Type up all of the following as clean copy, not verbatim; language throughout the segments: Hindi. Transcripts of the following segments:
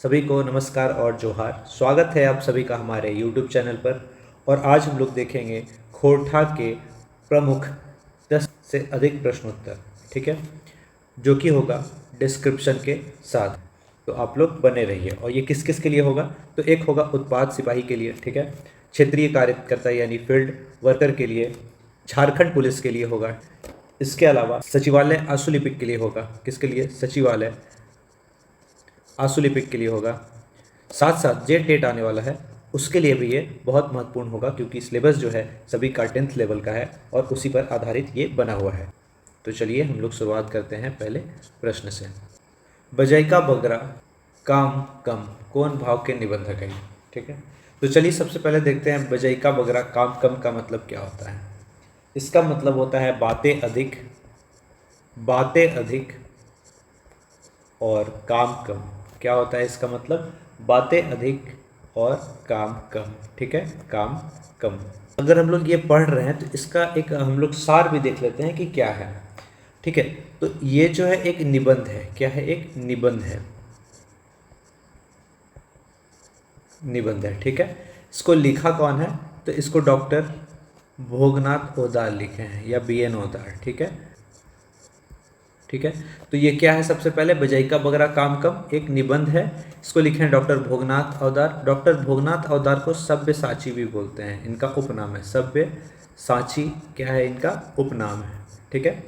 सभी को नमस्कार और जोहार। स्वागत है आप सभी का हमारे YouTube चैनल पर। और आज हम लोग देखेंगे खोरठा के प्रमुख 10 से अधिक प्रश्नोत्तर, ठीक है, जो कि होगा डिस्क्रिप्शन के साथ। तो आप लोग बने रहिए। और ये किस किस के लिए होगा? तो एक होगा उत्पाद सिपाही के लिए, ठीक है, क्षेत्रीय कार्यकर्ता यानी फील्ड वर्कर के लिए, झारखंड पुलिस के लिए होगा। इसके अलावा सचिवालय आशुलिपिक के लिए होगा। किसके लिए? सचिवालय आशुलिपिक के लिए होगा। साथ साथ जे टेट आने वाला है उसके लिए भी ये बहुत महत्वपूर्ण होगा, क्योंकि सिलेबस जो है सभी का 10th लेवल का है और उसी पर आधारित ये बना हुआ है। तो चलिए हम लोग शुरुआत करते हैं पहले प्रश्न से। बजैका बगरा काम कम कौन भाव के निबंधक है? ठीक है, तो चलिए सबसे पहले देखते हैं बजैका बगरा काम कम का मतलब क्या होता है। इसका मतलब होता है बातें अधिक और काम कम। क्या होता है इसका मतलब? बातें अधिक और काम कम, ठीक है, काम कम। अगर हम लोग ये पढ़ रहे हैं तो इसका एक हम लोग सार भी देख लेते हैं कि क्या है, ठीक है। तो ये जो है एक निबंध है। क्या है? एक निबंध है, निबंध है, ठीक है। इसको लिखा कौन है? तो इसको डॉक्टर भोगनाथ ओदार लिखे हैं या BN ओदार, ठीक है, ठीक है। तो ये क्या है? सबसे पहले बजैका बगरा काम कम एक निबंध है। इसको लिखे हैं डॉक्टर भोगनाथ औदार। डॉक्टर भोगनाथ औदार को सब्यसाची भी बोलते हैं, इनका उपनाम है सब्यसाची। क्या है? इनका उपनाम है, ठीक है।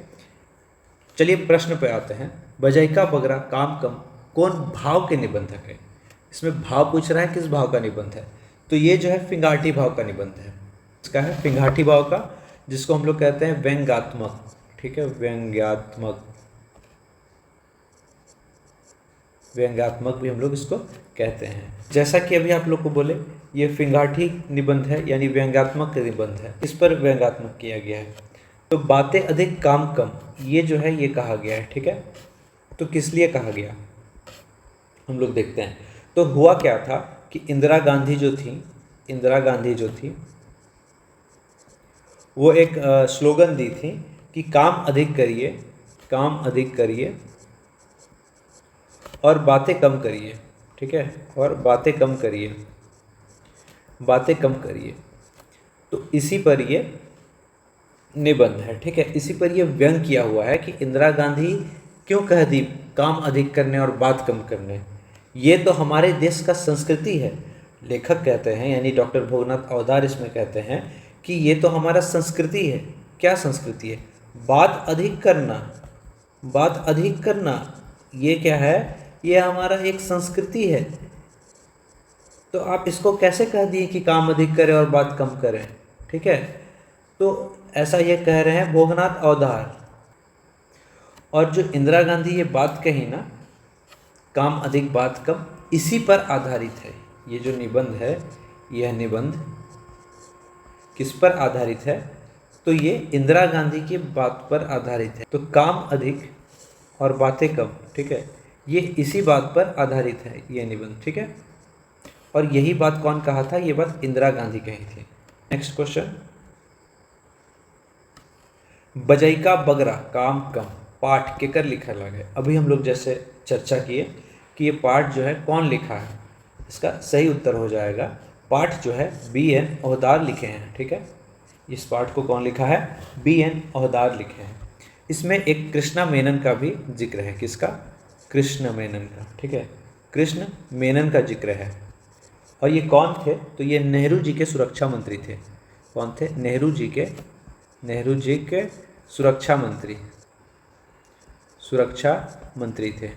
चलिए प्रश्न पे आते हैं। बजैका बगरा काम कम कौन भाव के निबंधक है? इसमें भाव पूछ रहा है, किस भाव का निबंध है? तो ये जो है फिंगाटी भाव का निबंध है। इसका है फिंगाटी भाव का, जिसको हम लोग कहते हैं व्यंग्यात्मक, ठीक है, व्यंग्यात्मक भी हम लोग इसको कहते हैं। जैसा कि अभी आप लोग को बोले, ये फिंगाठी निबंध है यानी व्यंग्यात्मक निबंध है, इस पर व्यंग्यात्मक किया गया है। तो बातें अधिक काम कम ये जो है ये कहा गया है, ठीक है। तो किस लिए कहा गया हम लोग देखते हैं। तो हुआ क्या था कि इंदिरा गांधी जो थी वो एक स्लोगन दी थी कि काम अधिक करिए और बातें कम करिए, ठीक है, और बातें कम करिए। तो इसी पर ये निबंध है, ठीक है। इसी पर ये व्यंग किया हुआ है कि इंदिरा गांधी क्यों कह दी काम अधिक करने और बात कम करने। ये तो हमारे देश का संस्कृति है। लेखक कहते हैं यानी डॉक्टर भोगनाथ औदार इसमें कहते हैं कि ये तो हमारा संस्कृति है। क्या संस्कृति है? बात अधिक करना ये क्या है? ये हमारा एक संस्कृति है। तो आप इसको कैसे कह दिए कि काम अधिक करें और बात कम करें, ठीक है। तो ऐसा ये कह रहे हैं भोगनाथ औदार। और जो इंदिरा गांधी ये बात कही ना, काम अधिक बात कम, इसी पर आधारित है ये जो निबंध है। यह निबंध किस पर आधारित है? तो ये इंदिरा गांधी की बात पर आधारित है। तो काम अधिक और बातें कम, ठीक है, ये इसी बात पर आधारित है ये निबंध, ठीक है। और यही बात कौन कहा था? ये बात इंदिरा गांधी कही थी। नेक्स्ट क्वेश्चन, बजैका बगरा काम कम पाठ केकर लिखा लगे। अभी हम लोग जैसे चर्चा किए कि ये पाठ जो है कौन लिखा है, इसका सही उत्तर हो जाएगा पाठ जो है BN ओहदार लिखे हैं, ठीक है। इस पाठ को कौन लिखा है? BN ओहदार लिखे हैं। इसमें एक कृष्णा मेनन का भी जिक्र है। किसका? कृष्ण मेनन का, ठीक है, कृष्ण मेनन का जिक्र है। और ये कौन थे? तो ये नेहरू जी के सुरक्षा मंत्री थे। कौन थे? नेहरू जी के सुरक्षा मंत्री थे,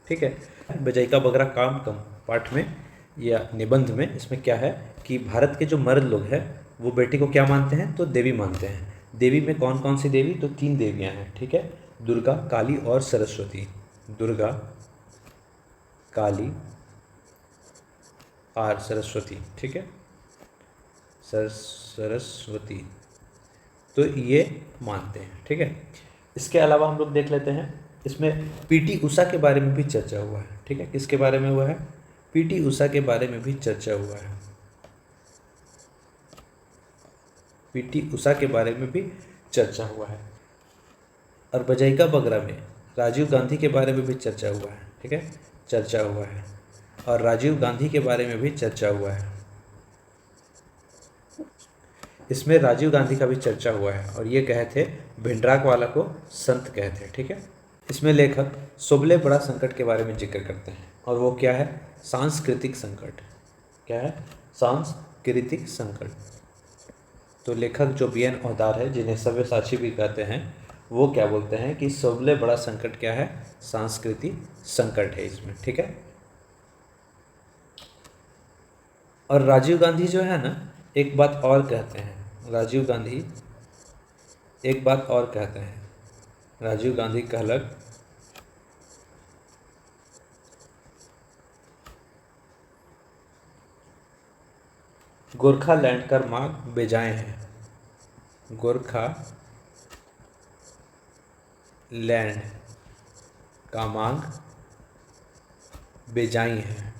ठीक है। बजैका बगरा काम कम पाठ में या निबंध में इसमें क्या है कि भारत के जो मर्द लोग हैं वो बेटी को क्या मानते हैं? तो देवी मानते हैं। देवी में कौन कौन सी देवी? तो 3 देवियां हैं, ठीक है, दुर्गा, काली और सरस्वती। दुर्गा, काली और सरस्वती, ठीक है, सरस्वती। तो ये मानते हैं, ठीक है। इसके अलावा हम लोग देख लेते हैं, इसमें PT उषा के बारे में भी चर्चा हुआ है, ठीक है। किसके बारे में हुआ है? PT उषा के बारे में भी चर्चा हुआ है। PT उषा के बारे में भी चर्चा हुआ है। और बजैका बगरा में राजीव गांधी के बारे में भी चर्चा हुआ है, ठीक है, चर्चा हुआ है। और राजीव गांधी के बारे में भी चर्चा हुआ है। इसमें राजीव गांधी का भी चर्चा हुआ है और ये कहे थे भिंडराक को संत कहे थे। ठीक है। इसमें लेखक सबले बड़ा संकट के बारे में जिक्र करते हैं और वो क्या है? सांस्कृतिक संकट। क्या है? सांस्कृतिक संकट। तो लेखक जो BN ओहदार है, जिन्हें सव्यसाची भी कहते हैं, वो क्या बोलते हैं कि सबले बड़ा संकट क्या है? सांस्कृतिक संकट है इसमें। ठीक है। और राजीव गांधी जो है ना, एक बात और कहते हैं। राजीव गांधी एक बात और कहते हैं। राजीव गांधी कहलक गोरखा लैंड कर मांग बेजाए हैं। गोरखा लैंड का मांग बेजाई है।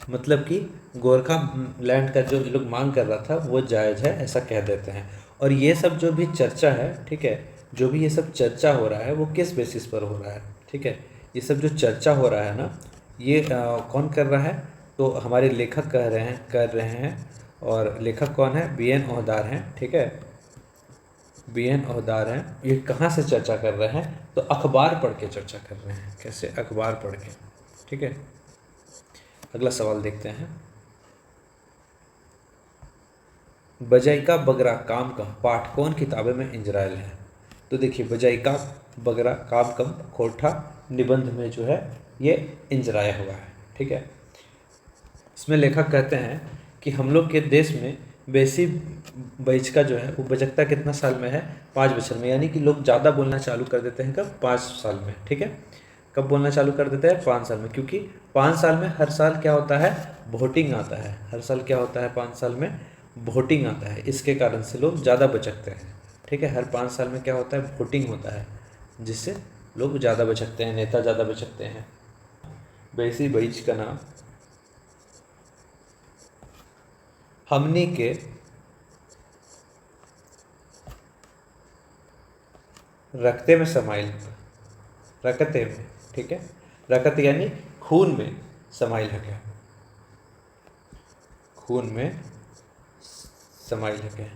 मतलब कि गोरखा लैंड का जो लोग मांग कर रहा था वो जायज़ है, ऐसा कह देते हैं। और ये सब जो भी चर्चा है, ठीक है, जो भी ये सब चर्चा हो रहा है वो किस बेसिस पर हो रहा है? ठीक है, ये सब जो चर्चा हो रहा है ना, ये कौन कर रहा है? तो हमारे लेखक कर रहे हैं। और लेखक कौन है? BN ओहदार हैं। ठीक है, BN ओहदार हैं। ये कहाँ से चर्चा कर रहे हैं? तो अखबार पढ़ के चर्चा कर रहे हैं। कैसे? अखबार पढ़ के। ठीक है। अगला सवाल देखते हैं। बजाइका बगरा काम कम पाठ कौन किताबें में इंजरायल है? तो देखिए, बजाइका बगरा काम कम खोटा निबंध में जो है ये इंजराया हुआ है। ठीक है। इसमें लेखक कहते हैं कि हम लोग के देश में बेसी बैचिका जो है वो बजकता कितना साल में है? 5 बछर में। यानी कि लोग ज़्यादा बोलना चालू कर देते हैं कब? 5 साल में। ठीक है। कब बोलना चालू कर देते हैं? 5 साल में। क्योंकि 5 साल में हर साल क्या होता है? वोटिंग आता है। हर साल क्या होता है? 5 साल में वोटिंग आता है। इसके कारण से लोग ज़्यादा बचकते हैं। ठीक है। हर 5 साल में क्या होता है? वोटिंग होता है, जिससे लोग ज़्यादा बचकते हैं, नेता ज़्यादा बचकते हैं। बेसी बैच का नाम हमनी के रक्ते में समाइल। रकते में। ठीक है। रकत यानी खून में समाइल है। क्या? खून में समाइल है। क्या?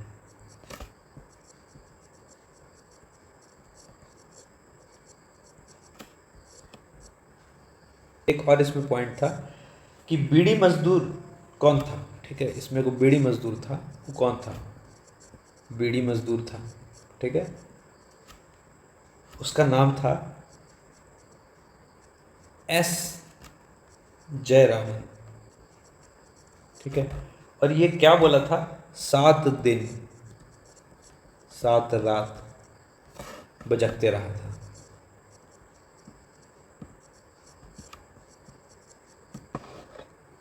एक और इसमें पॉइंट था कि बीड़ी मजदूर कौन था? ठीक है। इसमें को बीड़ी मजदूर था, वो कौन था? बीड़ी मजदूर था। ठीक है। उसका नाम था S जयरामन। ठीक है। और ये क्या बोला था? 7 दिन 7 रात बजकते रहा था।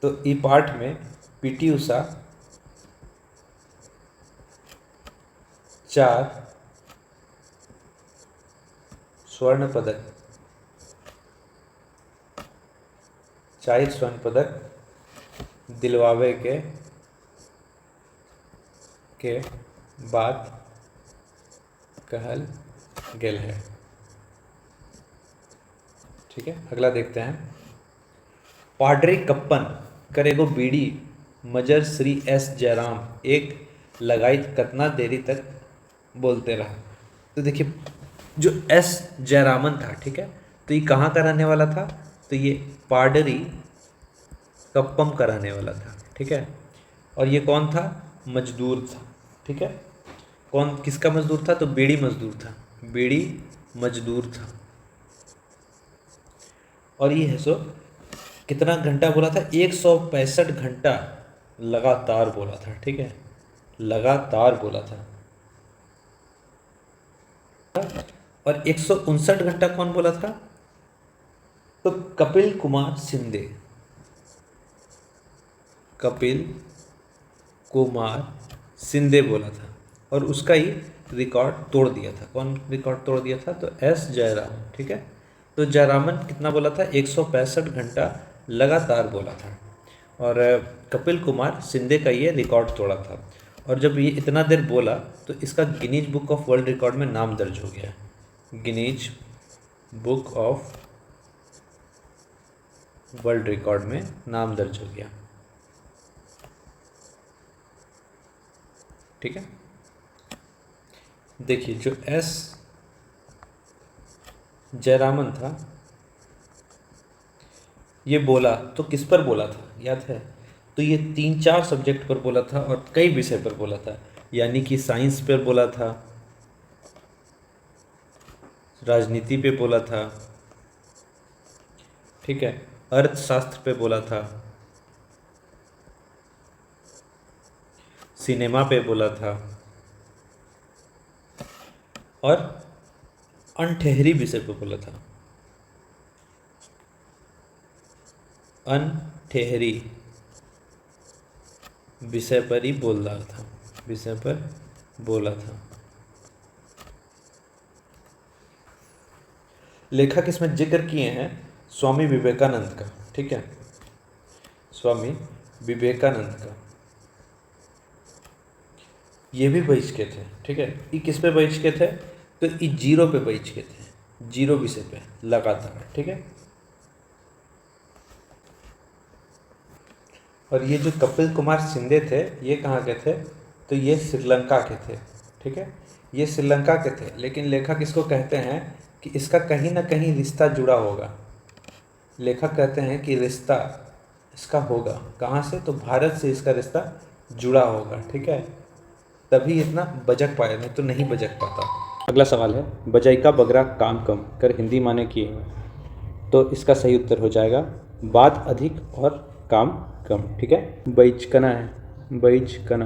तो ई पाठ में PT उषा 4 स्वर्ण पदक 4 स्वर्ण पदक दिलवावे के बाद कहल गेल है। ठीक है। अगला देखते हैं। पाडरी कप्पन करेगो बीड़ी मजर श्री S जयराम एक लगाई कतना देरी तक बोलते रहा। तो देखिए, जो S जयरामन था, ठीक है, तो ये कहाँ का रहने वाला था? तो ये पाडरी कप्पम का रहने वाला था। ठीक है। और ये कौन था? मजदूर था। ठीक है। कौन, किसका मजदूर था? तो बीड़ी मजदूर था। बीड़ी मजदूर था। और ये है सो कितना घंटा बोला था? 165 घंटा लगातार बोला था। ठीक है। लगातार बोला था। और 159 घंटा कौन बोला था? तो कपिल कुमार शिंदे। कपिल कुमार शिंदे बोला था। और उसका ही रिकॉर्ड तोड़ दिया था। कौन रिकॉर्ड तोड़ दिया था? तो S जयराम। ठीक है। तो जयरामन कितना बोला था? 165 घंटा लगातार बोला था। और कपिल कुमार शिंदे का ये रिकॉर्ड तोड़ा था। और जब ये इतना देर बोला तो इसका Guinness book of world record में नाम दर्ज हो गया। Guinness book of world record में नाम दर्ज हो गया। ठीक है, देखिए जो एस जयरामन था ये बोला तो किस पर बोला था याद है? तो ये 3-4 सब्जेक्ट पर बोला था और कई विषय पर बोला था, यानी कि साइंस पर बोला था, राजनीति पे बोला था, ठीक है, अर्थशास्त्र पे बोला था, सिनेमा पे बोला था और अनठहरी विषय पे बोला था। अनठहरी विषय पर ही बोल रहा था, विषय पर बोला था। लेखक इसमें जिक्र किए हैं स्वामी विवेकानंद का। ठीक है, स्वामी विवेकानंद का, ये भी बहिष्कृत थे। ठीक है, ये किस पे बहिष्कृत थे? तो ये जीरो पे बहिष्कृत थे, जीरो विषय पे लगातार। ठीक है, और ये जो कपिल कुमार सिंधे थे ये कहाँ के थे? तो ये श्रीलंका के थे। ठीक है, ये श्रीलंका के थे, लेकिन लेखक इसको कहते हैं कि इसका कहीं ना कहीं रिश्ता जुड़ा होगा। लेखक कहते हैं कि रिश्ता इसका होगा कहाँ से? तो भारत से इसका रिश्ता जुड़ा होगा। ठीक है, तभी इतना बजक पाया, नहीं तो नहीं बजक पाता। अगला सवाल है, बजाई का बगरा काम कम कर हिंदी माने किए हुए। तो इसका सही उत्तर हो जाएगा बात अधिक और काम कम। ठीक है, बैचकना है, बैचकना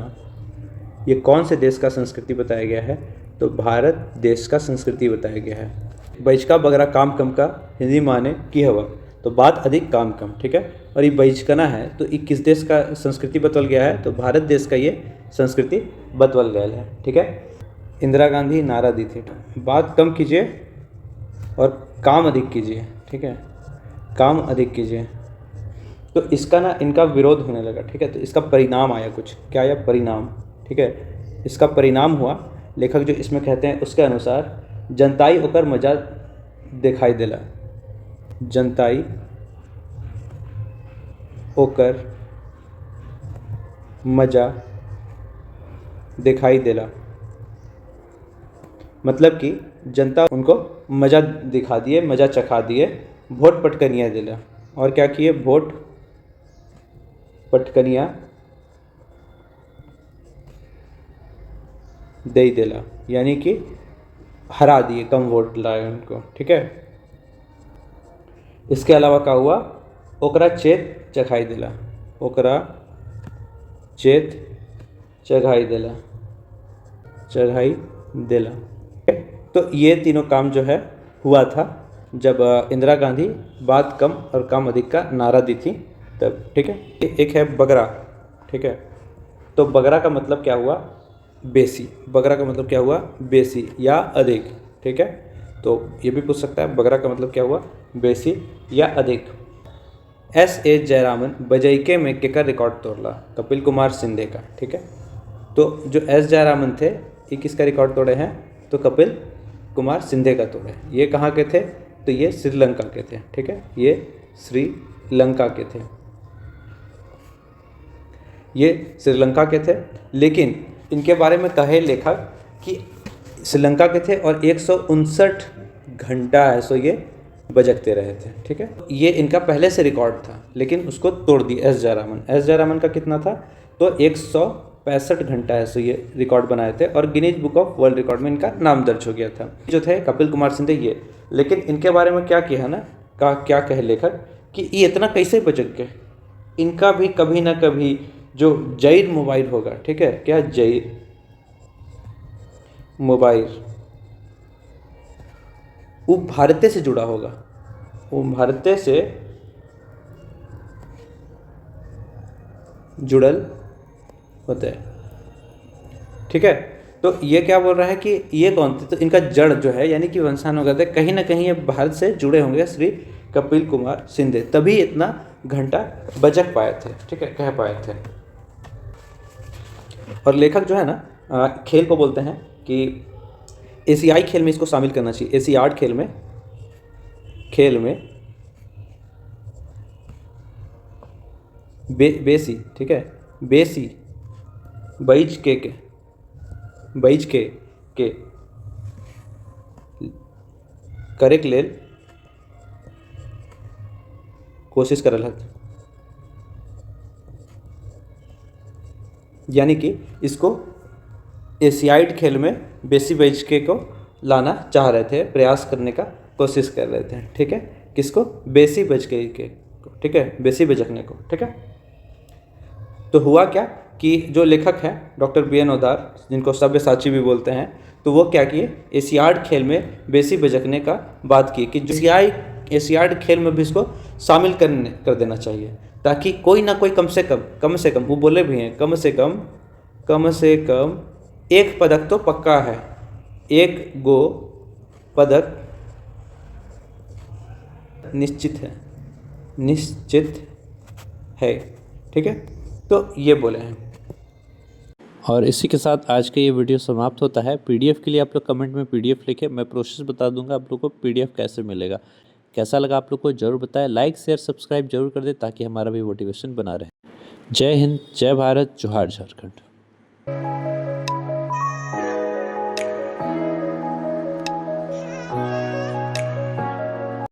ये कौन से देश का संस्कृति बताया गया है? तो भारत देश का संस्कृति बताया गया है। बैचका बगरा काम कम का हिंदी माने की हवा, तो बात अधिक काम कम। ठीक है, और ये बैचकना है तो ये किस देश का संस्कृति बतल गया है? तो भारत देश का ये संस्कृति बतल गया है। ठीक है, इंदिरा गांधी नारा दी थी, बात कम कीजिए और काम अधिक कीजिए। ठीक है, काम अधिक कीजिए, तो इसका ना इनका विरोध होने लगा। ठीक है, तो इसका परिणाम आया कुछ, क्या आया? परिणाम। ठीक है, इसका परिणाम हुआ, लेखक जो इसमें कहते हैं उसके अनुसार जनताई होकर मजा दिखाई देला, जनताई होकर मजा दिखाई देला, मतलब कि जनता उनको मजा दिखा दिए, मजा चखा दिए, वोट पटकनिया दिला। और क्या किए? वोट पटकनिया दे दिला, यानी कि हरा दिए, कम वोट लाए उनको। ठीक है, इसके अलावा क्या हुआ? ओकरा चेत चखाई दिला, ओकरा चेत चखाई दिला, चढ़ाई दिला। तो ये तीनों काम जो है हुआ था जब इंदिरा गांधी बात कम और काम अधिक का नारा दी थी तब। ठीक है, एक है बगरा। ठीक है, तो बगरा का मतलब क्या हुआ? बेसी। बगरा का मतलब क्या हुआ? बेसी या अधिक। ठीक है, तो ये भी पूछ सकता है बगरा का मतलब क्या हुआ? बेसी या अधिक। S.A. जयरामन बजैके में केकर रिकॉर्ड तोड़ला? कपिल कुमार सिंधे का। ठीक है, तो जो S. जयरामन थे ये किसका रिकॉर्ड तोड़े हैं? तो कपिल कुमार सिंधे का तोड़े। ये कहाँ के थे? तो ये श्रीलंका के थे। ठीक है, ये श्रीलंका के थे, ये श्रीलंका के थे। लेकिन इनके बारे में कहे लेखक कि श्रीलंका के थे और 159 घंटा है सो ये बजकते रहे थे। ठीक है, ये इनका पहले से रिकॉर्ड था लेकिन उसको तोड़ दी एस जयरामन। एस जयरामन का कितना था? तो 165 घंटा है सो ये रिकॉर्ड बनाए थे और Guinness book of world record में इनका नाम दर्ज हो गया था। जो थे कपिल कुमार सिंधे ये, लेकिन इनके बारे में क्या किया है ना, क्या कहे लेखक कि ये इतना कैसे बचक गए? इनका भी कभी ना कभी जो जैद मोबाइल होगा, ठीक है, क्या जैद मोबाइल, वो भारतीय से जुड़ा होगा, वो भारतीय से जुड़ल होता है। ठीक है, तो ये क्या बोल रहा है कि ये कौन थे? तो इनका जड़ जो है यानी कि वंशानुगत है, कहीं ना कहीं ये भारत से जुड़े होंगे श्री कपिल कुमार सिंधे, तभी इतना घंटा बजक पाए थे। ठीक है, कह पाए थे। और लेखक जो है ना खेल को बोलते हैं कि एशियाई खेल में इसको शामिल करना चाहिए। एशियाड खेल में बेसी, ठीक है, बेसी बैज के करेक लेल कोशिश करल हथ। यानी कि इसको एशियाड खेल में बेसी बैज के को लाना चाह रहे थे, प्रयास करने का कोशिश कर रहे थे, ठीक है, किसको, बेसी बैज के को, ठीक है, बेसी बेजकने को, ठीक है। तो हुआ क्या कि जो लेखक हैं डॉक्टर BN ओदार, जिनको सब्यसाची भी बोलते हैं, तो वो क्या किए, एशियाड खेल में बेसी बेजकने का बात की कि जो एशियाड खेल में भी इसको शामिल कर देना चाहिए, ताकि कोई ना कोई कम से कम वो बोले भी हैं, कम से कम एक पदक तो पक्का है, एक गो पदक निश्चित है, ठीक है। तो ये बोले हैं। और इसी के साथ आज का ये वीडियो समाप्त होता है। PDF के लिए आप लोग कमेंट में PDF लिखें, मैं प्रोसेस बता दूंगा आप लोग को PDF कैसे मिलेगा। कैसा लगा आप लोग को ज़रूर बताएं, लाइक शेयर सब्सक्राइब जरूर कर दें ताकि हमारा भी मोटिवेशन बना रहे। जय हिंद, जय भारत, जोहार झारखंड।